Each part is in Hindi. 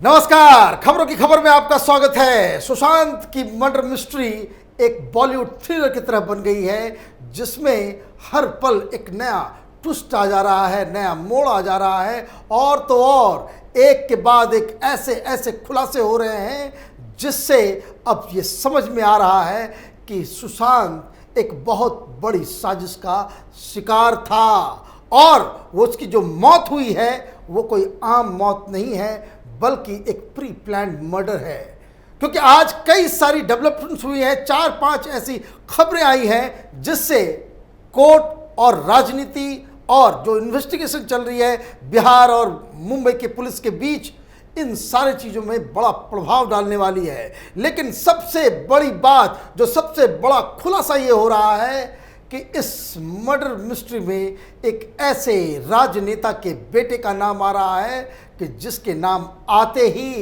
नमस्कार, खबरों की खबर में आपका स्वागत है। सुशांत की मर्डर मिस्ट्री एक बॉलीवुड थ्रिलर की तरह बन गई है, जिसमें हर पल एक नया ट्विस्ट आ जा रहा है, नया मोड़ आ जा रहा है और तो और एक के बाद एक ऐसे ऐसे खुलासे हो रहे हैं, जिससे अब ये समझ में आ रहा है कि सुशांत एक बहुत बड़ी साजिश का शिकार था और वो उसकी जो मौत हुई है वो कोई आम मौत नहीं है, बल्कि एक प्री प्लान्ड मर्डर है। क्योंकि आज कई सारी डेवलपमेंट्स हुई हैं, 4-5 ऐसी खबरें आई हैं जिससे कोर्ट और राजनीति और जो इन्वेस्टिगेशन चल रही है बिहार और मुंबई के पुलिस के बीच, इन सारी चीज़ों में बड़ा प्रभाव डालने वाली है। लेकिन सबसे बड़ी बात, जो सबसे बड़ा खुलासा ये हो रहा है कि इस मर्डर मिस्ट्री में एक ऐसे राजनेता के बेटे का नाम आ रहा है कि जिसके नाम आते ही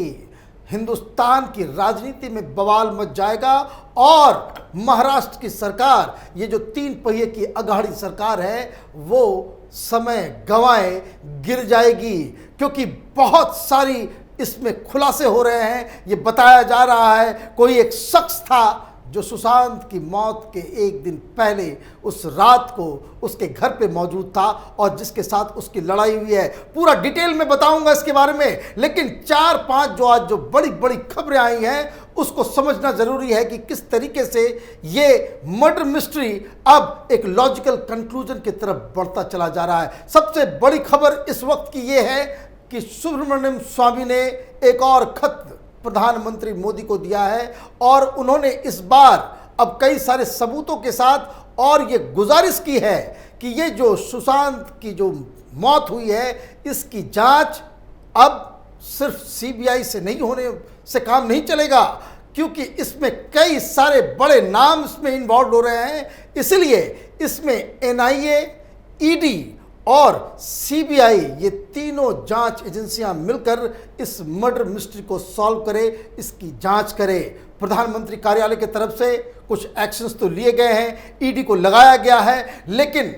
हिंदुस्तान की राजनीति में बवाल मच जाएगा और महाराष्ट्र की सरकार, ये जो 3 पहिए की अगाड़ी सरकार है, वो समय गंवाए गिर जाएगी। क्योंकि बहुत सारी इसमें खुलासे हो रहे हैं। ये बताया जा रहा है कोई एक शख्स था जो सुशांत की मौत के एक दिन पहले उस रात को उसके घर पे मौजूद था और जिसके साथ उसकी लड़ाई हुई है। पूरा डिटेल में बताऊंगा इसके बारे में, लेकिन 4-5 जो आज जो बड़ी बड़ी खबरें आई हैं उसको समझना जरूरी है कि किस तरीके से ये मर्डर मिस्ट्री अब एक लॉजिकल कंक्लूजन की तरफ बढ़ता चला जा रहा है। सबसे बड़ी खबर इस वक्त की ये है कि सुब्रमण्यम स्वामी ने एक और खत प्रधानमंत्री मोदी को दिया है और उन्होंने इस बार अब कई सारे सबूतों के साथ और ये गुजारिश की है कि ये जो सुशांत की जो मौत हुई है, इसकी जांच अब सिर्फ सीबीआई से नहीं होने से काम नहीं चलेगा, क्योंकि इसमें कई सारे बड़े नाम इसमें इन्वॉल्व हो रहे हैं। इसलिए इसमें एनआईए, ईडी और सीबीआई, ये तीनों जांच एजेंसियां मिलकर इस मर्डर मिस्ट्री को सॉल्व करे, इसकी जांच करे। प्रधानमंत्री कार्यालय की तरफ से कुछ एक्शंस तो लिए गए हैं, ईडी को लगाया गया है, लेकिन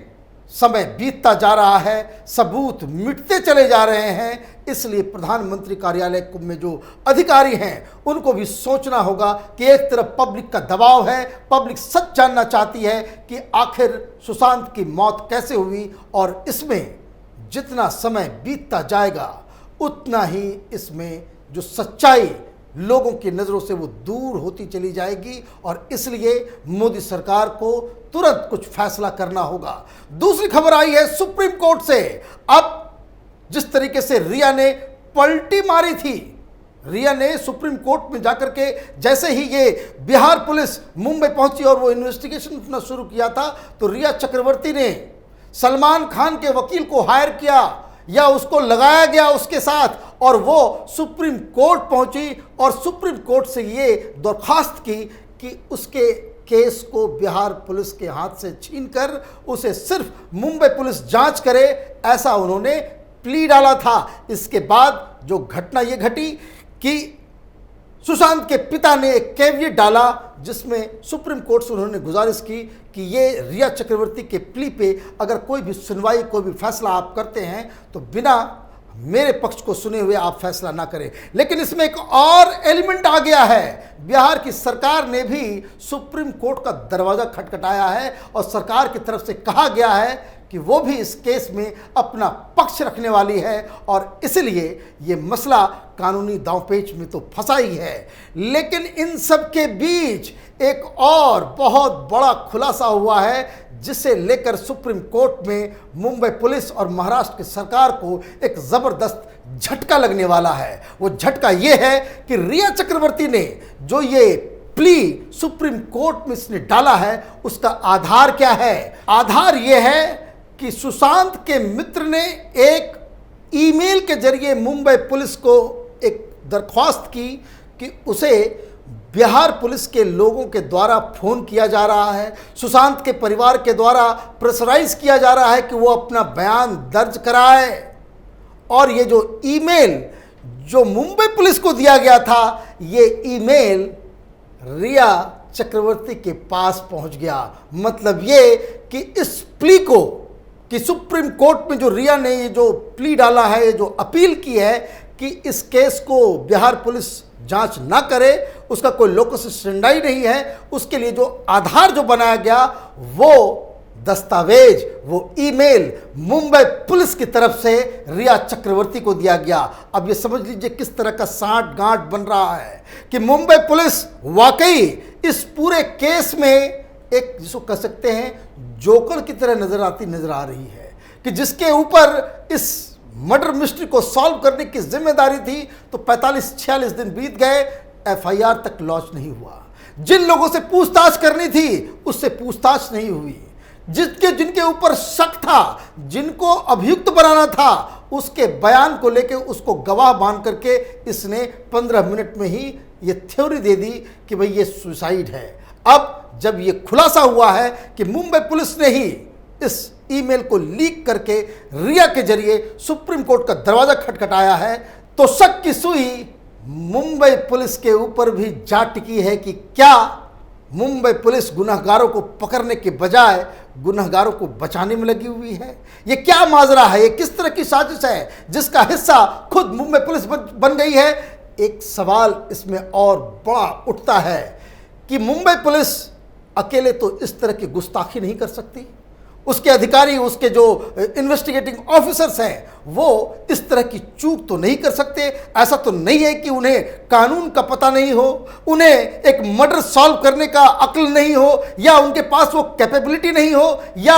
समय बीतता जा रहा है, सबूत मिटते चले जा रहे हैं। इसलिए प्रधानमंत्री कार्यालय में जो अधिकारी हैं उनको भी सोचना होगा कि एक तरफ पब्लिक का दबाव है, पब्लिक सच जानना चाहती है कि आखिर सुशांत की मौत कैसे हुई, और इसमें जितना समय बीतता जाएगा उतना ही इसमें जो सच्चाई लोगों की नज़रों से वो दूर होती चली जाएगी और इसलिए मोदी सरकार को तुरंत कुछ फैसला करना होगा। दूसरी खबर आई है सुप्रीम कोर्ट से। अब जिस तरीके से रिया ने पलटी मारी थी, रिया ने सुप्रीम कोर्ट में जाकर के जैसे ही ये बिहार पुलिस मुंबई पहुंची और वो इन्वेस्टिगेशन अपना शुरू किया था, तो रिया चक्रवर्ती ने सलमान खान के वकील को हायर किया या उसको लगाया गया उसके साथ, और वो सुप्रीम कोर्ट पहुंची और सुप्रीम कोर्ट से ये दरख्वास्त की कि उसके केस को बिहार पुलिस के हाथ से छीनकर उसे सिर्फ मुंबई पुलिस जांच करे, ऐसा उन्होंने प्ली डाला था। इसके बाद जो घटना ये घटी कि सुशांत के पिता ने एक कैविएट डाला जिसमें सुप्रीम कोर्ट से उन्होंने गुजारिश की कि ये रिया चक्रवर्ती के प्ली पे अगर कोई भी सुनवाई, कोई भी फैसला आप करते हैं तो बिना मेरे पक्ष को सुने हुए आप फैसला ना करें। लेकिन इसमें एक और एलिमेंट आ गया है। बिहार की सरकार ने भी सुप्रीम कोर्ट का दरवाज़ा खटखटाया है और सरकार की तरफ से कहा गया है कि वो भी इस केस में अपना पक्ष रखने वाली है और इसलिए ये मसला कानूनी दांवपेच में तो फंसा ही है। लेकिन इन सब के बीच एक और बहुत बड़ा खुलासा हुआ है, जिसे लेकर सुप्रीम कोर्ट में मुंबई पुलिस और महाराष्ट्र की सरकार को एक ज़बरदस्त झटका लगने वाला है। वो झटका ये है कि रिया चक्रवर्ती ने जो ये प्ली सुप्रीम कोर्ट में इसने डाला है, उसका आधार क्या है? आधार ये है कि सुशांत के मित्र ने एक ईमेल के जरिए मुंबई पुलिस को एक दरख्वास्त की कि उसे बिहार पुलिस के लोगों के द्वारा फ़ोन किया जा रहा है, सुशांत के परिवार के द्वारा प्रेशराइज किया जा रहा है कि वो अपना बयान दर्ज कराए, और ये जो ईमेल जो मुंबई पुलिस को दिया गया था, ये ईमेल रिया चक्रवर्ती के पास पहुंच गया। मतलब ये कि इस प्ली को कि सुप्रीम कोर्ट में जो रिया ने ये जो प्ली डाला है, ये जो अपील की है कि इस केस को बिहार पुलिस जांच ना करे, उसका कोई लोकस स्टेंडाई नहीं है। उसके लिए जो आधार जो बनाया गया वो दस्तावेज, वो ईमेल मुंबई पुलिस की तरफ से रिया चक्रवर्ती को दिया गया। अब ये समझ लीजिए किस तरह का साठ गांठ बन रहा है कि मुंबई पुलिस वाकई इस पूरे केस में एक, जिसको कह सकते हैं, जोकर की तरह नजर आ रही है कि जिसके ऊपर इस मर्डर मिस्ट्री को सॉल्व करने की जिम्मेदारी थी। तो 45-46 दिन बीत गए, एफआईआर तक लॉन्च नहीं हुआ। जिन लोगों से पूछताछ करनी थी उससे पूछताछ नहीं हुई। जिनके ऊपर शक था, जिनको अभियुक्त बनाना था, उसके बयान को लेकर उसको गवाह मान करके इसने 15 मिनट में ही ये थ्योरी दे दी कि भाई ये सुसाइड है। अब जब ये खुलासा हुआ है कि मुंबई पुलिस ने ही इस ईमेल को लीक करके रिया के जरिए सुप्रीम कोर्ट का दरवाजा खटखटाया है, तो शक की सुई मुंबई पुलिस के ऊपर भी जा टिकी है कि क्या मुंबई पुलिस गुनहगारों को पकड़ने के बजाय गुनहगारों को बचाने में लगी हुई है। ये क्या माजरा है, ये किस तरह की साजिश है जिसका हिस्सा खुद मुंबई पुलिस बन गई है। एक सवाल इसमें और बड़ा उठता है कि मुंबई पुलिस अकेले तो इस तरह की गुस्ताखी नहीं कर सकती। उसके अधिकारी, उसके जो इन्वेस्टिगेटिंग ऑफिसर्स हैं, वो इस तरह की चूक तो नहीं कर सकते। ऐसा तो नहीं है कि उन्हें कानून का पता नहीं हो, उन्हें एक मर्डर सॉल्व करने का अक्ल नहीं हो, या उनके पास वो कैपेबिलिटी नहीं हो, या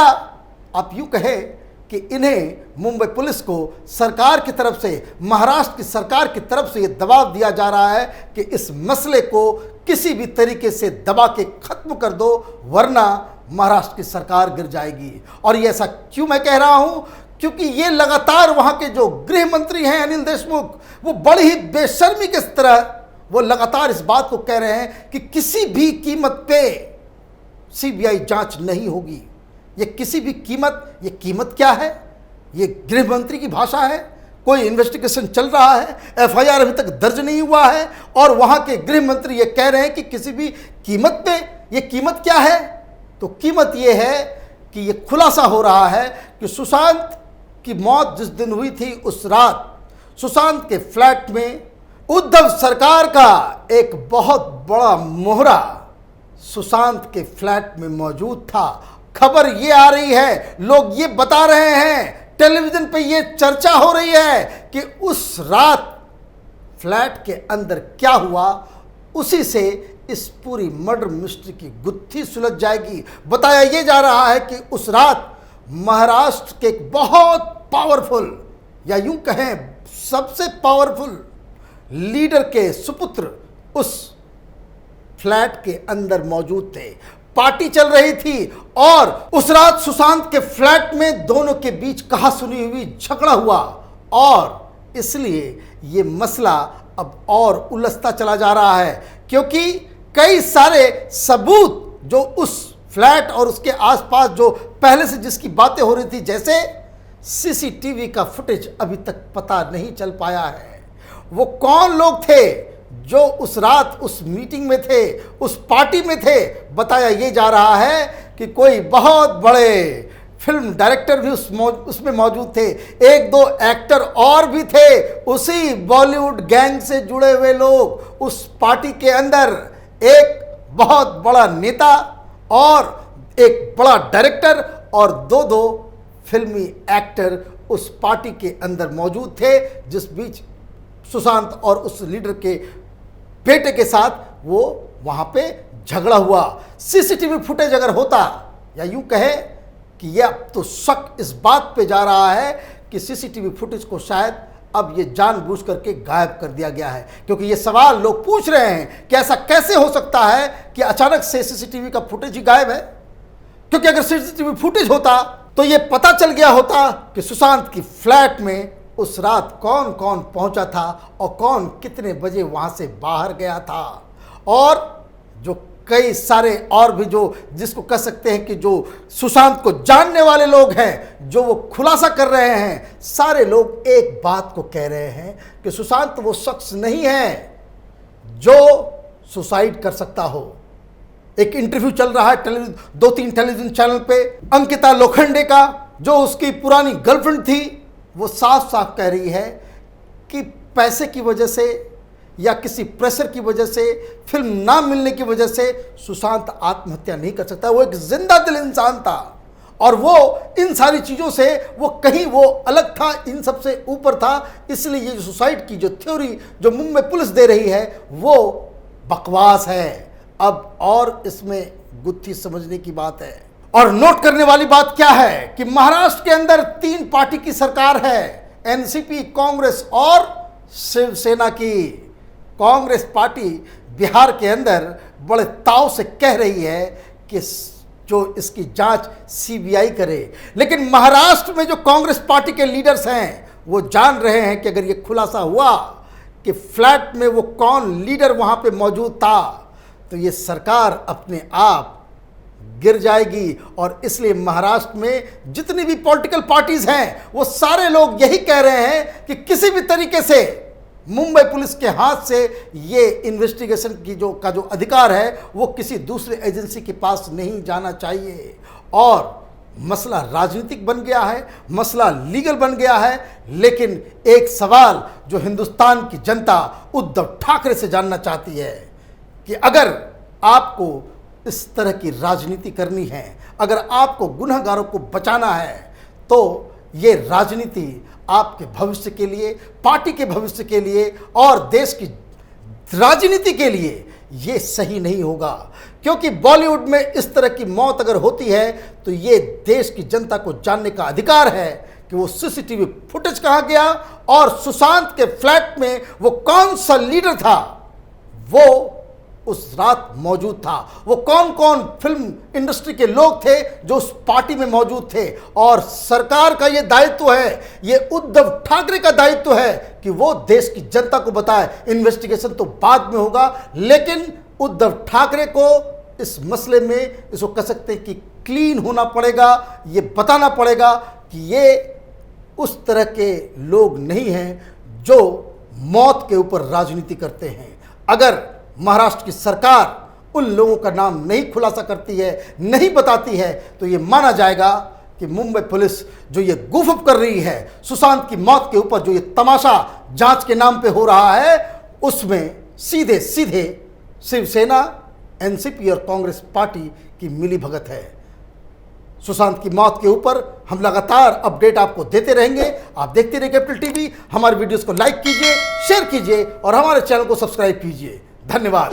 आप यूँ कहें कि इन्हें मुंबई पुलिस को सरकार की तरफ से, महाराष्ट्र की सरकार की तरफ से ये दबाव दिया जा रहा है कि इस मसले को किसी भी तरीके से दबा के खत्म कर दो, वरना महाराष्ट्र की सरकार गिर जाएगी। और ये ऐसा क्यों मैं कह रहा हूं, क्योंकि ये लगातार वहां के जो गृह मंत्री हैं अनिल देशमुख, वो बड़ी ही बेशर्मी के तरह वो लगातार इस बात को कह रहे हैं कि किसी भी कीमत पे सीबीआई जांच नहीं होगी। ये किसी भी कीमत, ये कीमत क्या है? ये गृह मंत्री की भाषा है। कोई इन्वेस्टिगेशन चल रहा है, एफआईआर अभी तक दर्ज नहीं हुआ है, और वहां के गृह मंत्री ये कह रहे हैं कि किसी भी कीमत पे। ये कीमत क्या है? तो कीमत ये है कि ये खुलासा हो रहा है कि सुशांत की मौत जिस दिन हुई थी, उस रात सुशांत के फ्लैट में उद्धव सरकार का एक बहुत बड़ा मोहरा सुशांत के फ्लैट में मौजूद था। खबर ये आ रही है, लोग ये बता रहे हैं, टेलीविजन पे ये चर्चा हो रही है कि उस रात फ्लैट के अंदर क्या हुआ, उसी से इस पूरी मर्डर मिस्ट्री की गुत्थी सुलझ जाएगी। बताया ये जा रहा है कि उस रात महाराष्ट्र के एक बहुत पावरफुल, या यूं कहें सबसे पावरफुल लीडर के सुपुत्र उस फ्लैट के अंदर मौजूद थे। पार्टी चल रही थी और उस रात सुशांत के फ्लैट में दोनों के बीच कहा सुनी हुई झगड़ा हुआ, और इसलिए ये मसला अब और उलझता चला जा रहा है, क्योंकि कई सारे सबूत जो उस फ्लैट और उसके आसपास जो पहले से जिसकी बातें हो रही थी, जैसे सीसीटीवी का फुटेज अभी तक पता नहीं चल पाया है। वो कौन लोग थे जो उस रात उस मीटिंग में थे, उस पार्टी में थे? बताया ये जा रहा है कि कोई बहुत बड़े फिल्म डायरेक्टर भी उसमें मौजूद थे, एक दो एक्टर और भी थे, उसी बॉलीवुड गैंग से जुड़े हुए लोग उस पार्टी के अंदर, एक बहुत बड़ा नेता और एक बड़ा डायरेक्टर और दो फिल्मी एक्टर उस पार्टी के अंदर मौजूद थे, जिस बीच सुशांत और उस लीडर के बेटे के साथ वो वहां पे झगड़ा हुआ। सीसीटीवी फुटेज अगर होता, या यूं कहे कि ये अब तो शक इस बात पे जा रहा है कि सीसीटीवी फुटेज को शायद अब ये जानबूझ करके गायब कर दिया गया है, क्योंकि ये सवाल लोग पूछ रहे हैं कि ऐसा कैसे हो सकता है कि अचानक से सीसीटीवी का फुटेज ही गायब है। क्योंकि अगर सीसीटीवी फुटेज होता तो ये पता चल गया होता कि सुशांत की फ्लैट में उस रात कौन कौन पहुंचा था और कौन कितने बजे वहां से बाहर गया था। और जो कई सारे और भी जो जिसको कह सकते हैं कि जो सुशांत को जानने वाले लोग हैं, जो वो खुलासा कर रहे हैं, सारे लोग एक बात को कह रहे हैं कि सुशांत वो शख्स नहीं है जो सुसाइड कर सकता हो। एक इंटरव्यू चल रहा है 2-3 टेलीविजन चैनल पे, अंकिता लोखंडे का, जो उसकी पुरानी गर्लफ्रेंड थी, वो साफ साफ कह रही है कि पैसे की वजह से या किसी प्रेशर की वजह से, फिल्म ना मिलने की वजह से सुशांत आत्महत्या नहीं कर सकता। वो एक जिंदा दिल इंसान था और वो इन सारी चीज़ों से वो कहीं वो अलग था, इन सब से ऊपर था। इसलिए ये सुसाइड की जो थ्योरी जो मुंबई पुलिस दे रही है वो बकवास है। अब और इसमें गुत्थी समझने की बात है। और नोट करने वाली बात क्या है कि महाराष्ट्र के अंदर 3 पार्टी की सरकार है, एनसीपी, कांग्रेस और शिवसेना की। कांग्रेस पार्टी बिहार के अंदर बड़े ताव से कह रही है कि जो इसकी जांच सीबीआई करे, लेकिन महाराष्ट्र में जो कांग्रेस पार्टी के लीडर्स हैं वो जान रहे हैं कि अगर ये खुलासा हुआ कि फ्लैट में वो कौन लीडर वहां पे मौजूद था तो ये सरकार अपने आप गिर जाएगी। और इसलिए महाराष्ट्र में जितनी भी पॉलिटिकल पार्टीज हैं वो सारे लोग यही कह रहे हैं कि किसी भी तरीके से मुंबई पुलिस के हाथ से ये इन्वेस्टिगेशन की जो अधिकार है वो किसी दूसरे एजेंसी के पास नहीं जाना चाहिए। और मसला राजनीतिक बन गया है, मसला लीगल बन गया है। लेकिन एक सवाल जो हिंदुस्तान की जनता उद्धव ठाकरे से जानना चाहती है कि अगर आपको इस तरह की राजनीति करनी है, अगर आपको गुनहगारों को बचाना है तो ये राजनीति आपके भविष्य के लिए, पार्टी के भविष्य के लिए और देश की राजनीति के लिए ये सही नहीं होगा। क्योंकि बॉलीवुड में इस तरह की मौत अगर होती है तो ये देश की जनता को जानने का अधिकार है कि वो सीसीटीवी फुटेज कहाँ गया और सुशांत के फ्लैट में वो कौन सा लीडर था वो उस रात मौजूद था, वो कौन कौन फिल्म इंडस्ट्री के लोग थे जो उस पार्टी में मौजूद थे। और सरकार का ये दायित्व है, ये उद्धव ठाकरे का दायित्व है कि वो देश की जनता को बताए। इन्वेस्टिगेशन तो बाद में होगा, लेकिन उद्धव ठाकरे को इस मसले में इसको कह सकते हैं कि क्लीन होना पड़ेगा, ये बताना पड़ेगा कि ये उस तरह के लोग नहीं हैं जो मौत के ऊपर राजनीति करते हैं। अगर महाराष्ट्र की सरकार उन लोगों का नाम नहीं खुलासा करती है, नहीं बताती है, तो ये माना जाएगा कि मुंबई पुलिस जो ये गुफअप कर रही है सुशांत की मौत के ऊपर, जो ये तमाशा जांच के नाम पे हो रहा है, उसमें सीधे सीधे शिवसेना, एनसीपी और कांग्रेस पार्टी की मिली भगत है। सुशांत की मौत के ऊपर हम लगातार अपडेट आपको देते रहेंगे। आप देखते रहिए कैपिटल टीवी। हमारे वीडियोस को लाइक कीजिए, शेयर कीजिए और हमारे चैनल को सब्सक्राइब कीजिए। धन्यवाद।